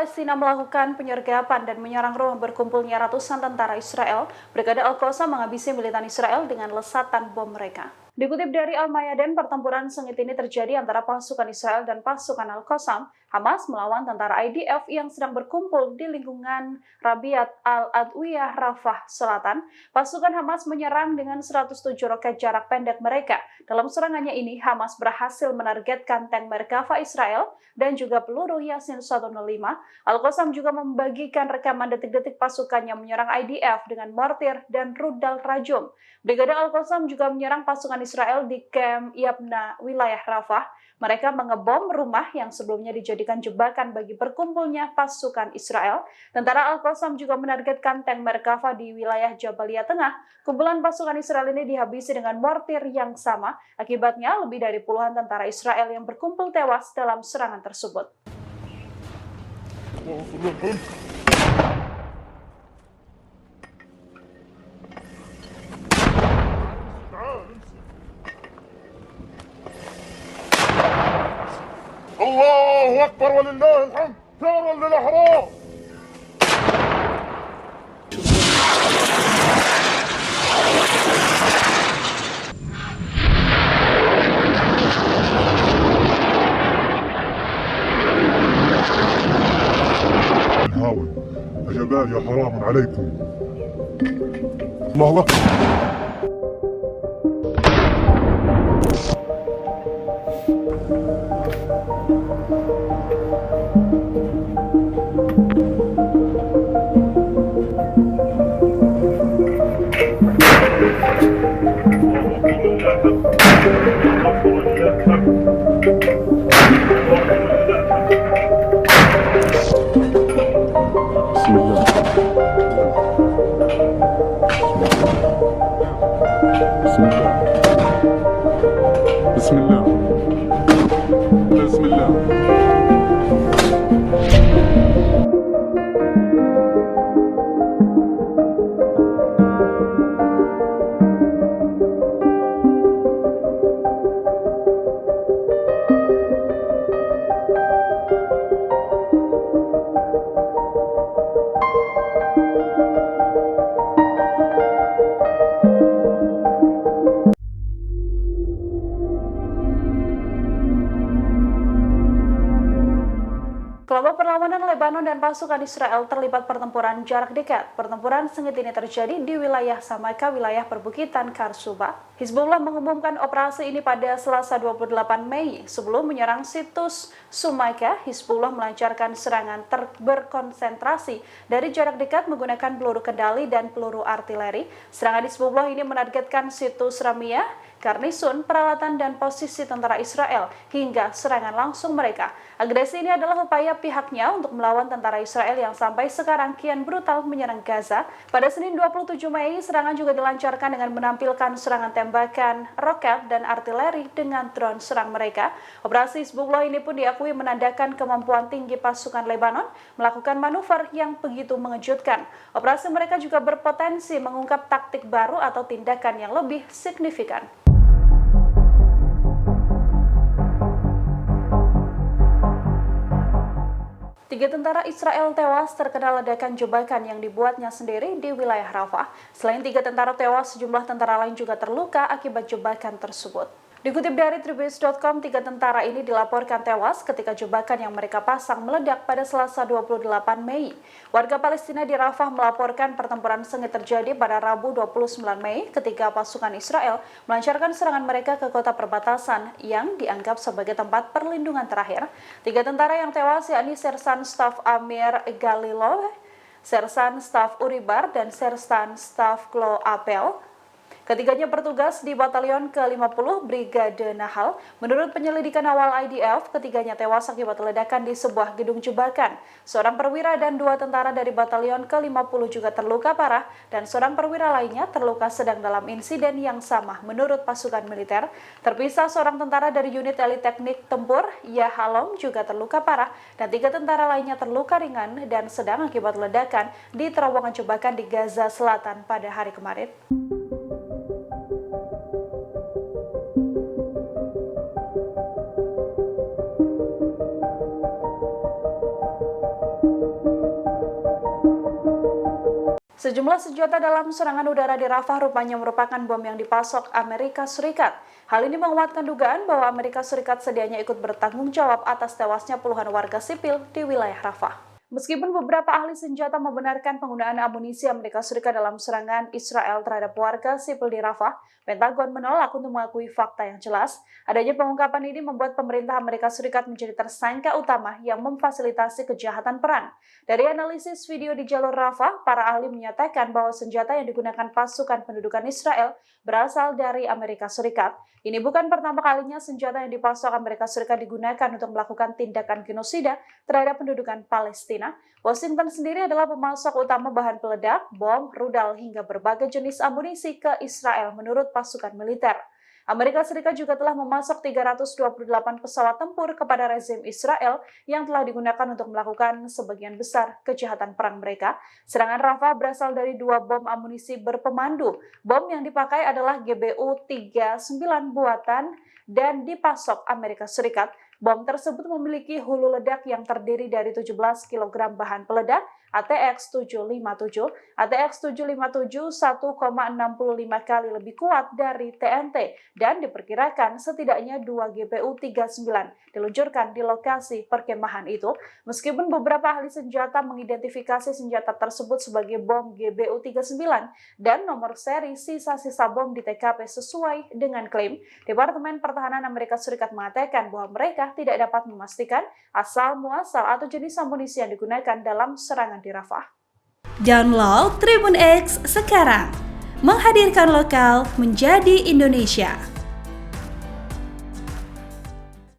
Palestina melakukan penyergapan dan menyerang rumah berkumpulnya ratusan tentara Israel, Brigade Al-Qassam menghabisi militan Israel dengan lesatan bom mereka. Dikutip dari Al-Mayadin, pertempuran sengit ini terjadi antara pasukan Israel dan pasukan Al-Qassam, Hamas melawan tentara IDF yang sedang berkumpul di lingkungan Rabiat Al-Adwiyah, Rafah Selatan. Pasukan Hamas menyerang dengan 107 roket jarak pendek mereka. Dalam serangannya ini, Hamas berhasil menargetkan tank Merkava Israel dan juga peluru Yasin 105. Al-Qassam juga membagikan rekaman detik-detik pasukannya menyerang IDF dengan mortir dan rudal rajum. Brigade Al-Qassam juga menyerang pasukan Israel di Kem Yabna, wilayah Rafah. Mereka mengebom rumah yang sebelumnya dijadikan jebakan bagi berkumpulnya pasukan Israel. Tentara Al-Qassam juga menargetkan tank Merkava di wilayah Jabalia Tengah. Kumpulan pasukan Israel ini dihabisi dengan mortir yang sama. Akibatnya, lebih dari puluhan tentara Israel yang berkumpul tewas dalam serangan tersebut. الله أكبر ولله الحمد ثارا للأحرار. نحاول يا جمال يا حرام عليكم. الله أكبر. بسم الله بسم الله. Kelompok perlawanan Lebanon dan pasukan Israel terlibat pertempuran jarak dekat. Pertempuran sengit ini terjadi di wilayah Samaka, wilayah perbukitan Karsuba. Hizbullah mengumumkan operasi ini pada Selasa 28 Mei. Sebelum menyerang situs Sumaika, Hizbullah melancarkan serangan berkonsentrasi dari jarak dekat menggunakan peluru kendali dan peluru artileri. Serangan Hizbullah ini menargetkan situs Ramiyah, garnisun, peralatan, dan posisi tentara Israel hingga serangan langsung mereka. Agresi ini adalah upaya pihaknya untuk melawan tentara Israel yang sampai sekarang kian brutal menyerang Gaza. Pada Senin 27 Mei, serangan juga dilancarkan dengan menampilkan serangan tembakan roket dan artileri dengan drone serang mereka. Operasi Hizbullah ini pun diakui menandakan kemampuan tinggi pasukan Lebanon melakukan manuver yang begitu mengejutkan. Operasi mereka juga berpotensi mengungkap taktik baru atau tindakan yang lebih signifikan. Tiga tentara Israel tewas terkena ledakan jebakan yang dibuatnya sendiri di wilayah Rafah. Selain tiga tentara tewas, sejumlah tentara lain juga terluka akibat jebakan tersebut. Dikutip dari Tribus.com, tiga tentara ini dilaporkan tewas ketika jebakan yang mereka pasang meledak pada Selasa 28 Mei. Warga Palestina di Rafah melaporkan pertempuran sengit terjadi pada Rabu 29 Mei ketika pasukan Israel melancarkan serangan mereka ke kota perbatasan yang dianggap sebagai tempat perlindungan terakhir. Tiga tentara yang tewas yakni Sersan Staf Amir Galilov, Sersan Staf Uribar, dan Sersan Staf Klo Apel. Ketiganya bertugas di Batalion ke-50 Brigade Nahal. Menurut penyelidikan awal IDF, ketiganya tewas akibat ledakan di sebuah gedung jebakan. Seorang perwira dan dua tentara dari Batalion ke-50 juga terluka parah, dan seorang perwira lainnya terluka sedang dalam insiden yang sama. Menurut pasukan militer, terpisah seorang tentara dari unit elit teknik tempur, Yahalom, juga terluka parah, dan tiga tentara lainnya terluka ringan dan sedang akibat ledakan di terowongan jebakan di Gaza Selatan pada hari kemarin. Sejumlah senjata dalam serangan udara di Rafah rupanya merupakan bom yang dipasok Amerika Serikat. Hal ini menguatkan dugaan bahwa Amerika Serikat sedianya ikut bertanggung jawab atas tewasnya puluhan warga sipil di wilayah Rafah. Meskipun beberapa ahli senjata membenarkan penggunaan amunisi Amerika Serikat dalam serangan Israel terhadap warga sipil di Rafah, Pentagon menolak untuk mengakui fakta yang jelas. Adanya pengungkapan ini membuat pemerintah Amerika Serikat menjadi tersangka utama yang memfasilitasi kejahatan perang. Dari analisis video di jalur Rafah, para ahli menyatakan bahwa senjata yang digunakan pasukan pendudukan Israel berasal dari Amerika Serikat. Ini bukan pertama kalinya senjata yang dipasok Amerika Serikat digunakan untuk melakukan tindakan genosida terhadap pendudukan Palestina. Washington sendiri adalah pemasok utama bahan peledak, bom, rudal, hingga berbagai jenis amunisi ke Israel menurut pasukan militer. Amerika Serikat juga telah memasok 328 pesawat tempur kepada rezim Israel yang telah digunakan untuk melakukan sebagian besar kejahatan perang mereka. Serangan Rafah berasal dari 2 bom amunisi berpemandu. Bom yang dipakai adalah GBU-39 buatan dan dipasok Amerika Serikat. Bom tersebut memiliki hulu ledak yang terdiri dari 17 kg bahan peledak, ATX-757. ATX-757 1,65 kali lebih kuat dari TNT dan diperkirakan setidaknya 2 GBU-39 diluncurkan di lokasi perkemahan itu. Meskipun beberapa ahli senjata mengidentifikasi senjata tersebut sebagai bom GBU-39 dan nomor seri sisa-sisa bom di TKP sesuai dengan klaim, Departemen Pertahanan Amerika Serikat mengatakan bahwa mereka tidak dapat memastikan asal-muasal atau jenis amunisi yang digunakan dalam serangan di Rafah. Download Tribun X sekarang, menghadirkan lokal menjadi Indonesia.